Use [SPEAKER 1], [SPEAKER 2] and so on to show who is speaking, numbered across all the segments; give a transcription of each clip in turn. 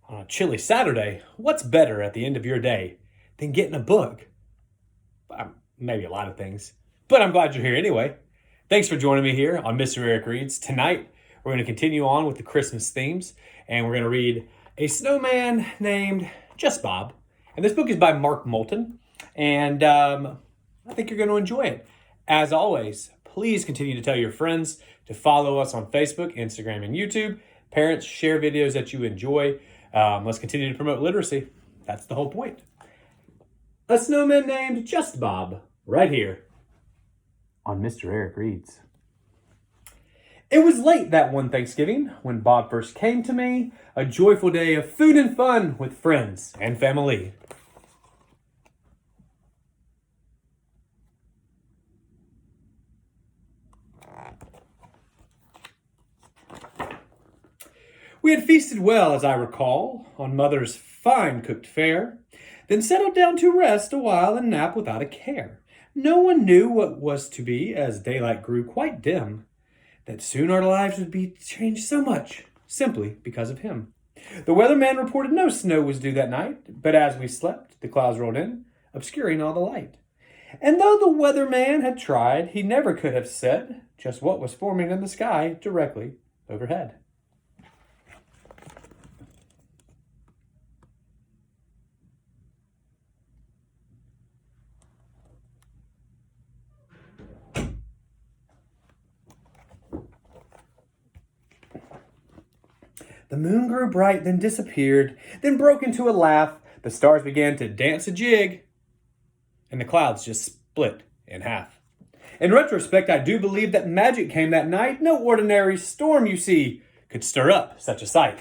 [SPEAKER 1] On a chilly Saturday, what's better at the end of your day than getting a book? Maybe a lot of things, but I'm glad you're here anyway. Thanks for joining me here on Mr. Eric Reads. Tonight, we're going to continue on with the Christmas themes, and we're going to read A Snowman Named Just Bob. And this book is by Mark Moulton, and I think you're going to enjoy it. As always, please continue to tell your friends to follow us on Facebook, Instagram, and YouTube. Parents, share videos that you enjoy. Let's continue to promote literacy. That's the whole point. A Snowman Named Just Bob, right here on Mr. Eric Reads. It was late that one Thanksgiving when Bob first came to me, a joyful day of food and fun with friends and family. We had feasted well, as I recall, on Mother's fine cooked fare, then settled down to rest a while and nap without a care. No one knew what was to be as daylight grew quite dim, that soon our lives would be changed so much, simply because of him. The weatherman reported no snow was due that night, but as we slept, the clouds rolled in, obscuring all the light. And though the weatherman had tried, he never could have said just what was forming in the sky directly overhead. The moon grew bright, then disappeared, then broke into a laugh. The stars began to dance a jig, and the clouds just split in half. In retrospect, I do believe that magic came that night. No ordinary storm, you see, could stir up such a sight.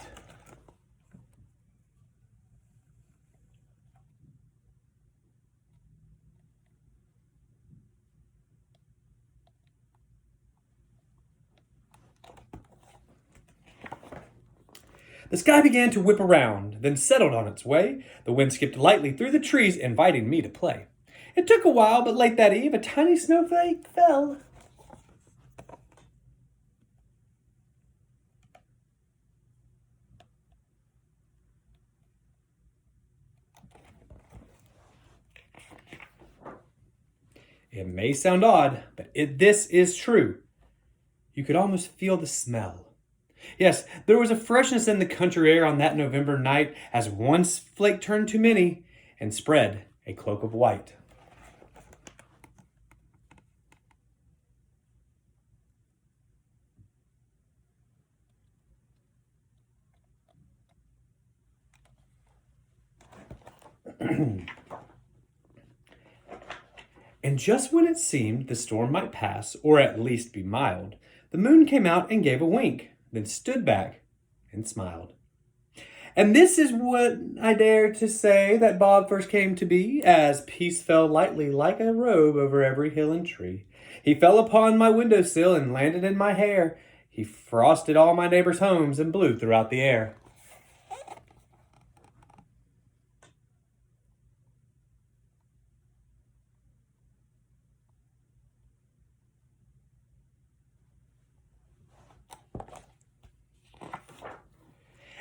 [SPEAKER 1] The sky began to whip around, then settled on its way. The wind skipped lightly through the trees, inviting me to play. It took a while, but late that eve, a tiny snowflake fell. It may sound odd, but this is true. You could almost feel the smell. Yes, there was a freshness in the country air on that November night as one flake turned to many and spread a cloak of white. And just when it seemed the storm might pass, or at least be mild, the moon came out and gave a wink, then stood back and smiled. And this is what I dare to say that Bob first came to be, as peace fell lightly like a robe over every hill and tree. He fell upon my windowsill and landed in my hair. He frosted all my neighbors' homes and blew throughout the air.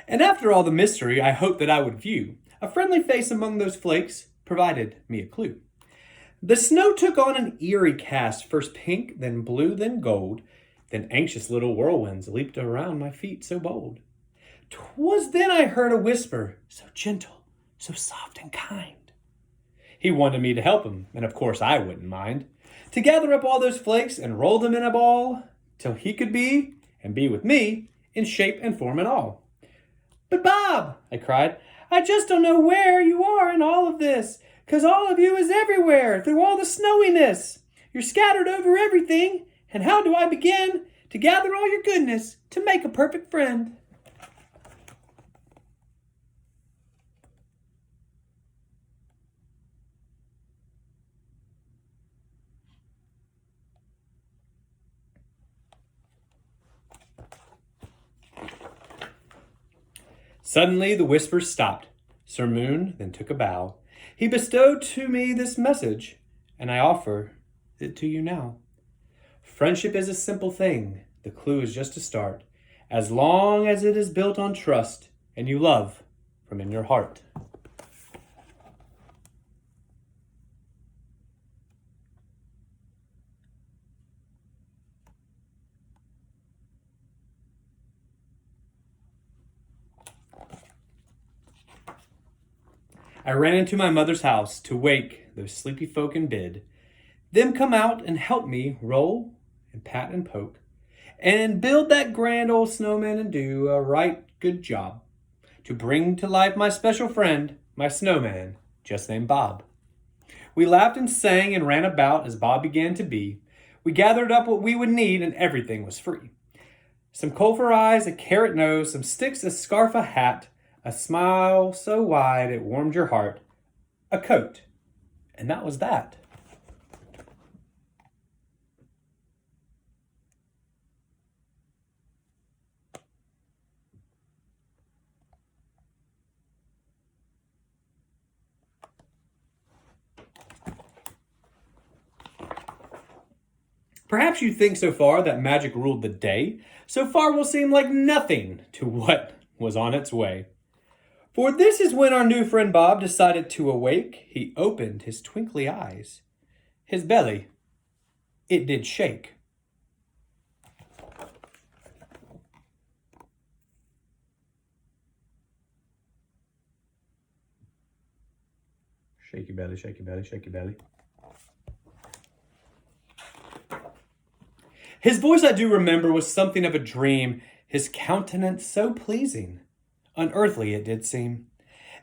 [SPEAKER 1] And after all the mystery I hoped that I would view, a friendly face among those flakes provided me a clue. The snow took on an eerie cast, first pink, then blue, then gold, then anxious little whirlwinds leaped around my feet so bold. 'Twas then I heard a whisper, so gentle, so soft and kind. He wanted me to help him, and of course I wouldn't mind, to gather up all those flakes and roll them in a ball, till he could be, and be with me, in shape and form and all. "But Bob," I cried, "I just don't know where you are in all of this, 'cause all of you is everywhere through all the snowiness. You're scattered over everything, and how do I begin to gather all your goodness to make a perfect friend?" Suddenly the whispers stopped. Sir Moon then took a bow. He bestowed to me this message, and I offer it to you now. Friendship is a simple thing. The clue is just a start. As long as it is built on trust and you love from in your heart. I ran into my mother's house to wake those sleepy folk in bed. Them come out and help me roll and pat and poke and build that grand old snowman and do a right good job to bring to life my special friend, my snowman, just named Bob. We laughed and sang and ran about as Bob began to be. We gathered up what we would need and everything was free. Some coal for eyes, a carrot nose, some sticks, a scarf, a hat, a smile so wide it warmed your heart, a coat, and that was that. Perhaps you think so far that magic ruled the day. So far will seem like nothing to what was on its way. For this is when our new friend Bob decided to awake. He opened his twinkly eyes. His belly, it did shake. Shaky belly, shaky belly, shaky belly. His voice, I do remember, was something of a dream, his countenance so pleasing. Unearthly it did seem.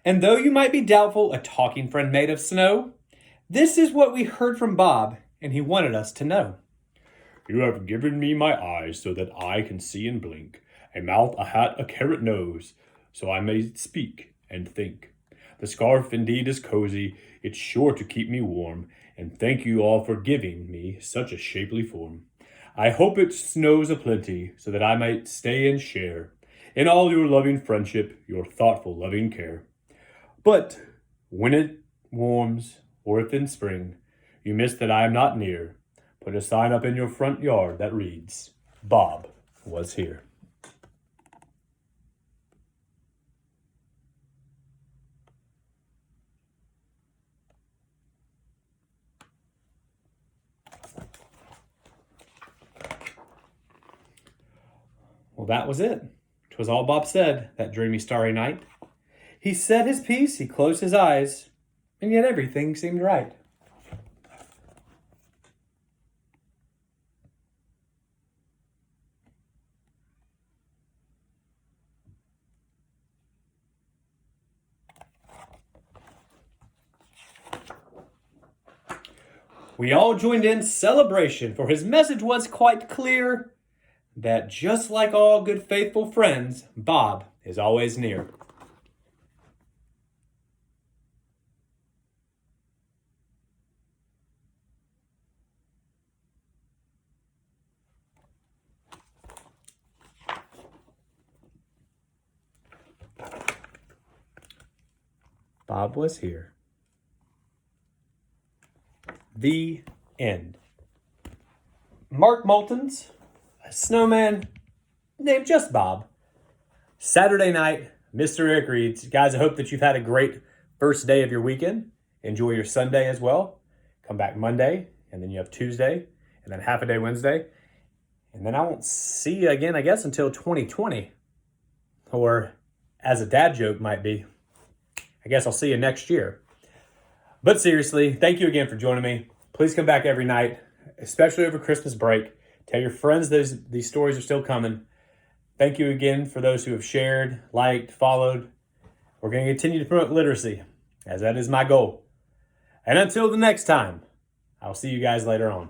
[SPEAKER 1] And though you might be doubtful, a talking friend made of snow, this is what we heard from Bob, and he wanted us to know. You have given me my eyes so that I can see and blink, a mouth, a hat, a carrot nose, so I may speak and think. The scarf indeed is cozy, it's sure to keep me warm, and thank you all for giving me such a shapely form. I hope it snows aplenty, so that I might stay and share in all your loving friendship, your thoughtful loving care. But when it warms, or if in spring, you miss that I am not near, put a sign up in your front yard that reads, Bob was here. Well, that was it. 'Twas all Bob said that dreamy starry night. He said his piece, he closed his eyes, and yet everything seemed right. We all joined in celebration, for his message was quite clear that just like all good faithful friends, Bob is always near. Bob was here. The end. Mark Moulton's a snowman named just Bob. Saturday night, Mr. Eric Reads. Guys, I hope that you've had a great first day of your weekend. Enjoy your Sunday as well. Come back Monday, and then you have Tuesday, and then half a day Wednesday. And then I won't see you again, I guess, until 2020. Or, as a dad joke might be, I guess I'll see you next year. But seriously, thank you again for joining me. Please come back every night, especially over Christmas break. Tell your friends these stories are still coming. Thank you again for those who have shared, liked, followed. We're going to continue to promote literacy, as that is my goal. And until the next time, I'll see you guys later on.